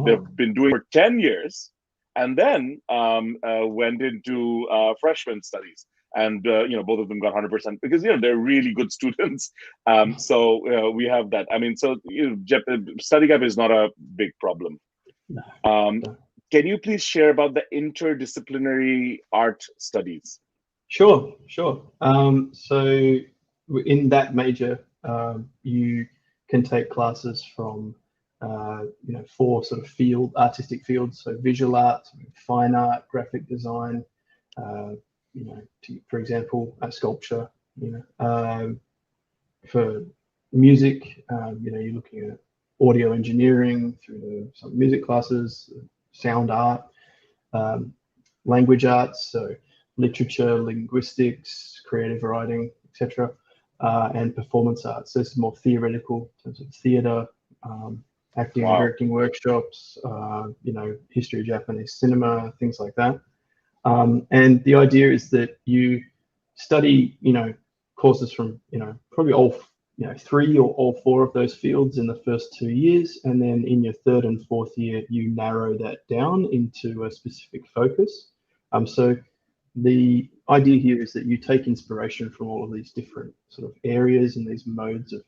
They've been doing it for 10 years, and then went into freshman studies. And both of them got 100% because they're really good students. So we have that. I mean, so study gap is not a big problem. Can you please share about the interdisciplinary art studies? Sure. So in that major, you can take classes from 4 sort of artistic fields. So visual art, fine art, graphic design. For example, sculpture. For music, you're looking at audio engineering through to some music classes, sound art, language arts, so literature, linguistics, creative writing, etc., and performance arts. So this is more theoretical in terms of theatre, acting and directing workshops, history of Japanese cinema, things like that. And the idea is that you study, courses from, probably all, 3 or all 4 of those fields in the first 2 years. And then in your 3rd and 4th year, you narrow that down into a specific focus. So the idea here is that you take inspiration from all of these different sort of areas and these modes of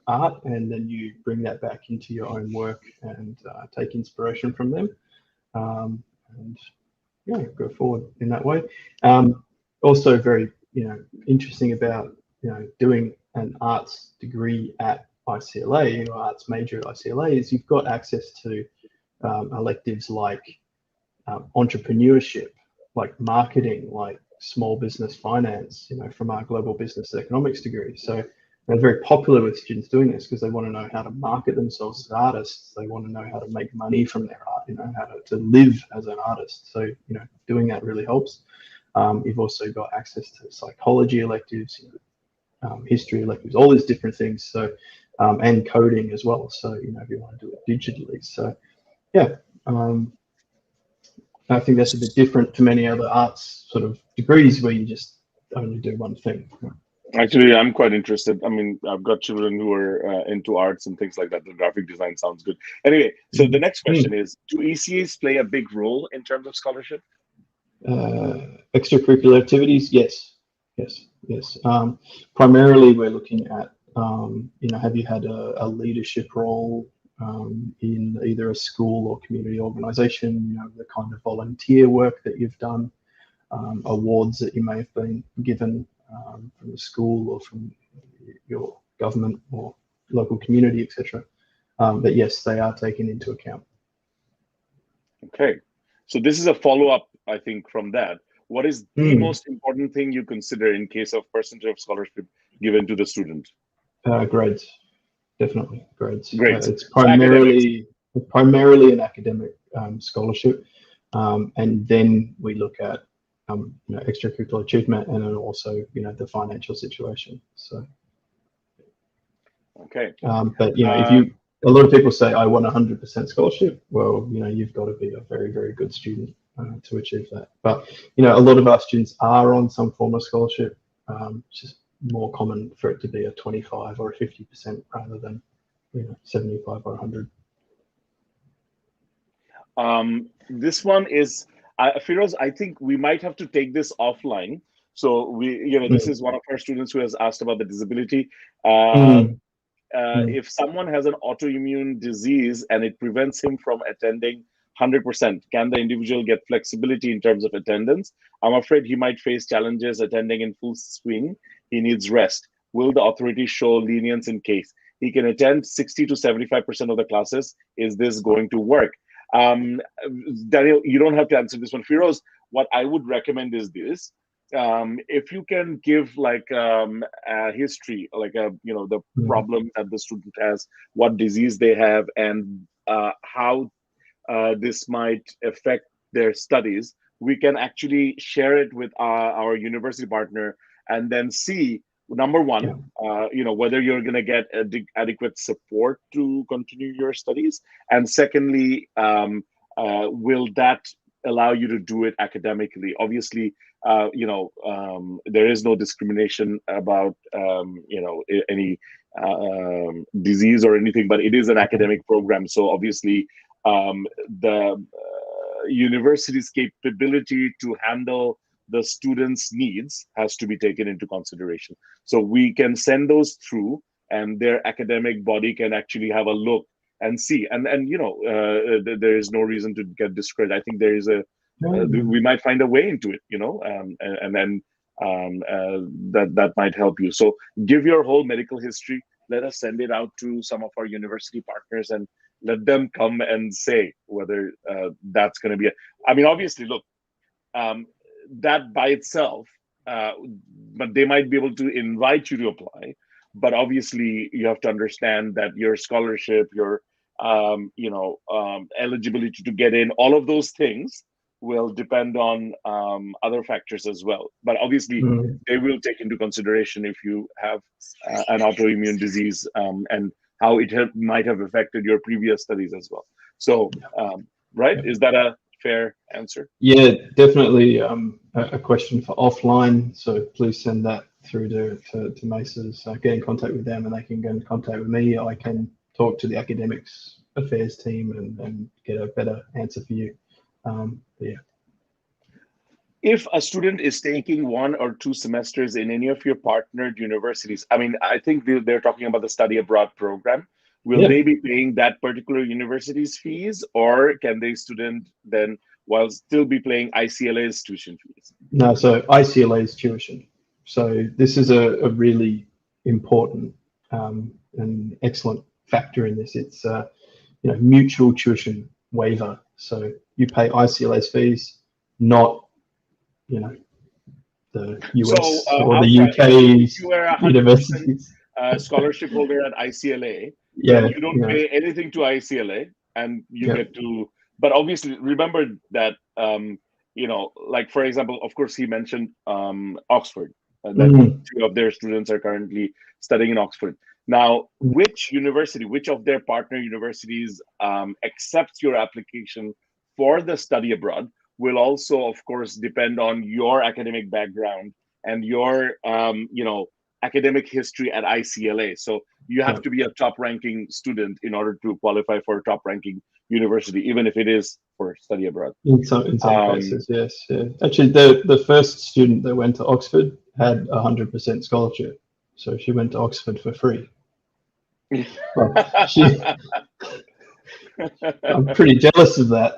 art, and then you bring that back into your own work and take inspiration from them. And go forward in that way. Also very, interesting about, doing an arts degree at iCLA, arts major at iCLA, is you've got access to electives like entrepreneurship, like marketing, like small business finance, from our global business economics degree. So they're very popular with students doing this because they want to know how to market themselves as artists. They want to know how to make money from their art, how to live as an artist. So, doing that really helps. You've also got access to psychology electives, history electives, all these different things. So, and coding as well. So, if you want to do it digitally. So, I think that's a bit different to many other arts sort of degrees where you just only do one thing. Actually, I'm quite interested. I mean, I've got children who are into arts and things like that. The graphic design sounds good. Anyway, so the next question is, do ECAs play a big role in terms of scholarship? Extracurricular activities, yes. Primarily, we're looking at, have you had a leadership role in either a school or community organisation? The kind of volunteer work that you've done, awards that you may have been given from the school or from your government or local community, etc. But yes, they are taken into account. Okay, so this is a follow-up, I think, from that. What is the most important thing you consider in case of percentage of scholarship given to the student? Grades, definitely grades. Grades. It's primarily an academic scholarship, and then we look at extracurricular achievement, and then also the financial situation. So okay, but if a lot of people say I want 100% scholarship, well, you've got to be a very, very good student to achieve that. But a lot of our students are on some form of scholarship. It's just more common for it to be a 25 or a 50% rather than 75 or 100. This one is Firoz, I think we might have to take this offline. So this is one of our students who has asked about the disability. If someone has an autoimmune disease and it prevents him from attending 100%, can the individual get flexibility in terms of attendance? I'm afraid he might face challenges attending in full swing. He needs rest. Will the authorities show lenience in case he can attend 60 to 75% of the classes? Is this going to work? Daniel, you don't have to answer this one. Firoz, what I would recommend is this. If you can give like a history, like the problem that the student has, what disease they have, and how this might affect their studies, we can actually share it with our university partner and then see, number one, whether you're going to get adequate support to continue your studies, and secondly, will that allow you to do it academically? Obviously, there is no discrimination about any disease or anything, but it is an academic program. So obviously, the university's capability to handle the students' needs has to be taken into consideration. So we can send those through, and their academic body can actually have a look and see. And there is no reason to get discredited. I think there is we might find a way into it, and then that might help you. So give your whole medical history. Let us send it out to some of our university partners and let them come and say whether that's going to be. Obviously, look, that by itself, but they might be able to invite you to apply. But obviously, you have to understand that your scholarship, your eligibility to get in, all of those things will depend on other factors as well. But obviously, they will take into consideration if you have an autoimmune disease and how it might have affected your previous studies as well. So, right? Is that a fair answer? Yeah, definitely a question for offline. So please send that through to Mesa's. Get in contact with them, and they can get in contact with me. I can talk to the academics affairs team and get a better answer for you. Yeah. If a student is taking 1 or 2 semesters in any of your partnered universities, I think they're talking about the study abroad program. Will they be paying that particular university's fees, or can the student then, while still be paying iCLA's tuition fees? No, so iCLA's tuition. So this is a really important and excellent factor in this. It's mutual tuition waiver. So you pay iCLA's fees, not the US or the UK's universities. Scholarship holder at iCLA, then you don't pay anything to iCLA, and you get to. But obviously, remember that like for example, of course, he mentioned Oxford, that 2 of their students are currently studying in Oxford. Now, which of their partner universities accepts your application for the study abroad will also, of course, depend on your academic background and your academic history at iCLA. So you have Yeah. to be a top ranking student in order to qualify for a top ranking university, even if it is for study abroad. In some Um, cases, yes. Yeah. Actually, the first student that went to Oxford had 100% scholarship, so she went to Oxford for free. Well, I'm pretty jealous of that,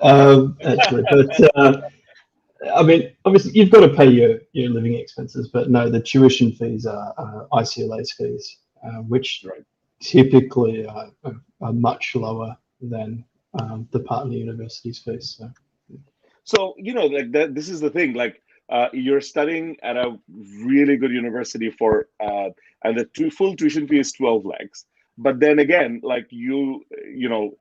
actually. But I mean, obviously, you've got to pay your living expenses, but no, the tuition fees are iCLA's fees, which right. typically are much lower than the partner university's fees. So. So, like that, this is the thing, like you're studying at a really good university and the full tuition fee is 12 lakhs. But then again, like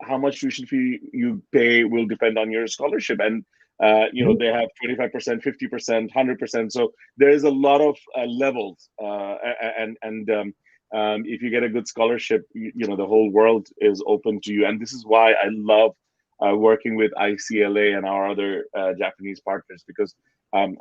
how much tuition fee you pay will depend on your scholarship. And, they have 25%, 50%, 100%. So there is a lot of levels. If you get a good scholarship, the whole world is open to you. And this is why I love working with iCLA and our other Japanese partners, because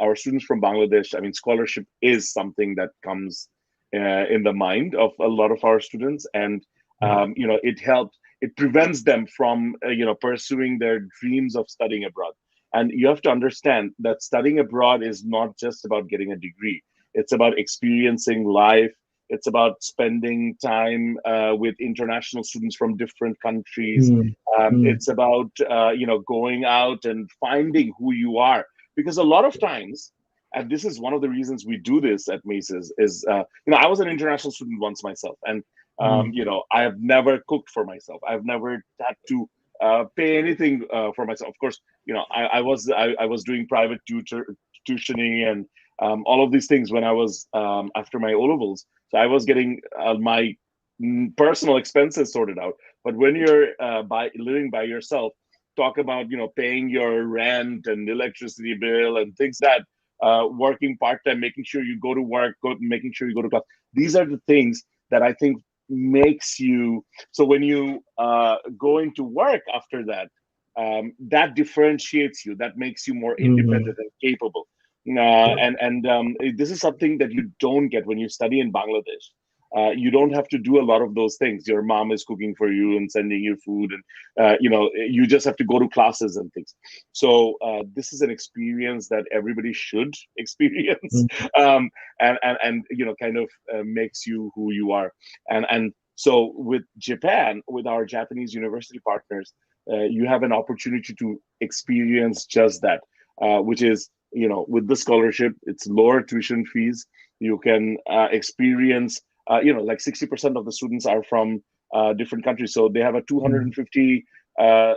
our students from Bangladesh, I mean, scholarship is something that comes in the mind of a lot of our students, and it prevents them from pursuing their dreams of studying abroad. And you have to understand that studying abroad is not just about getting a degree; it's about experiencing life. It's about spending time with international students from different countries. Mm, mm, It's about going out and finding who you are, because a lot of times, and this is one of the reasons we do this at Maces, is I was an international student once myself, and mm, I have never cooked for myself. I've never had to pay anything for myself. Of course, I was doing private tuitioning and all of these things when I was after my O levels. So I was getting my personal expenses sorted out. But when you're living by yourself, talk about paying your rent and electricity bill and things that working part time, making sure you go to work, making sure you go to class. These are the things that I think makes you. So when you go into work after that, that differentiates you. That makes you more mm, independent and capable. yeah. This is something that you don't get when you study in Bangladesh. You don't have to do a lot of those things. Your mom is cooking for you and sending you food, and you just have to go to classes and things. So this is an experience that everybody should experience, Mm, and kind of makes you who you are. And so with Japan, with our Japanese university partners, you have an opportunity to experience just that, which is with the scholarship, it's lower tuition fees. You can experience like 60% of the students are from different countries, so they have a mm, 250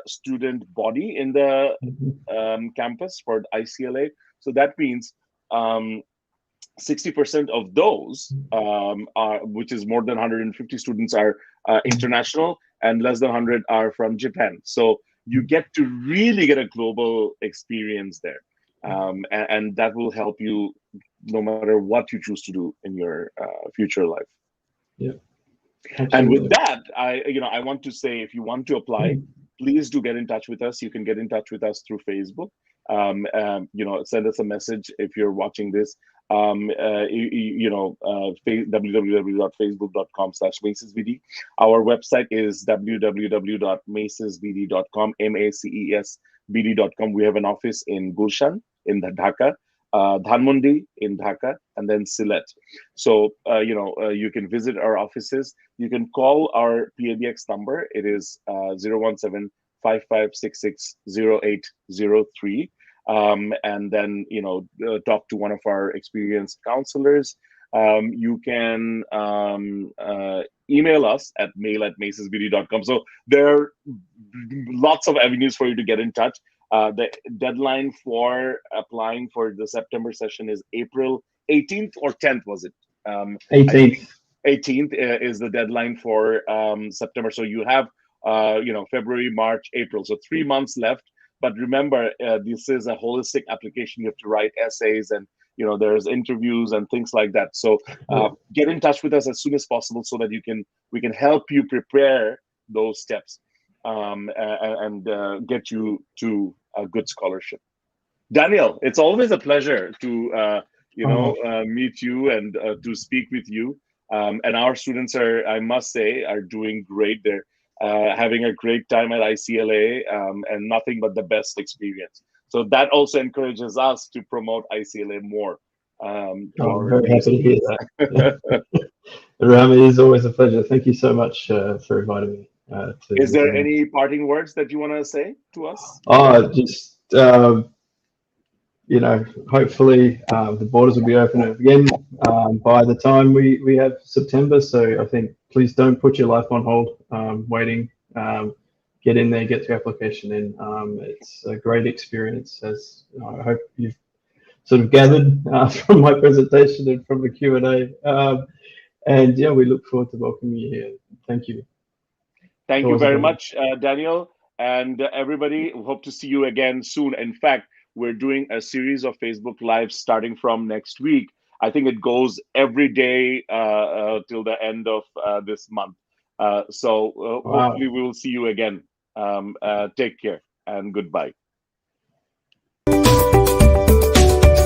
student body in the mhm, campus for iCLA. So that means 60% of those are, which is more than 150 students, are international, and less than 100 are from Japan. So you mm, get to really get a global experience there, and that will help you no matter what you choose to do in your future life. yeah, And with absolutely. that, I want to say, if you want to apply, Mm, please do get in touch with us. You can get in touch with us through Facebook. Send us a message if you're watching this. www.facebook.com/macesvd. Our website is www.macesvd.com, macesbd.com. We have an office in Gulshan in the Dhaka, Dhanmondi in Dhaka, and then Sylhet. So, you can visit our offices. You can call our PABX number. It is 017 and then talk to one of our experienced counselors. You can email us at mail@macesbd.com. So there are lots of avenues for you to get in touch. The deadline for applying for the September session is April 18th or 10th, was it? I think 18th. 18th is the deadline for September. So you have, February, March, April. So 3 months left. But remember, this is a holistic application. You have to write essays, and there's interviews and things like that. So Yeah. get in touch with us as soon as possible so that we can help you prepare those steps, and get you to a good scholarship. Daniel, it's always a pleasure to Oh, meet you and to speak with you. And our students are, I must say, are doing great. They're having a great time at iCLA, and nothing but the best experience. So that also encourages us to promote iCLA more to I'm our very new happy to hear students. that. Ram, it is always a pleasure. Thank you so much for inviting me to Is the there seminar. any parting words that you want to say to us? Just hopefully the borders will be open again by the time we have September. So I think please don't put your life on hold waiting. Get in there, get your application in. It's a great experience, as I hope you've sort of gathered from my presentation and from the Q&A. And yeah, we look forward to welcoming you here. Thank you. Thank you Always a very pleasure. much, Daniel. And everybody, hope to see you again soon. In fact, we're doing a series of Facebook Lives starting from next week. I think it goes every day till the end of this month. So Wow. hopefully we will see you again. Take care and goodbye.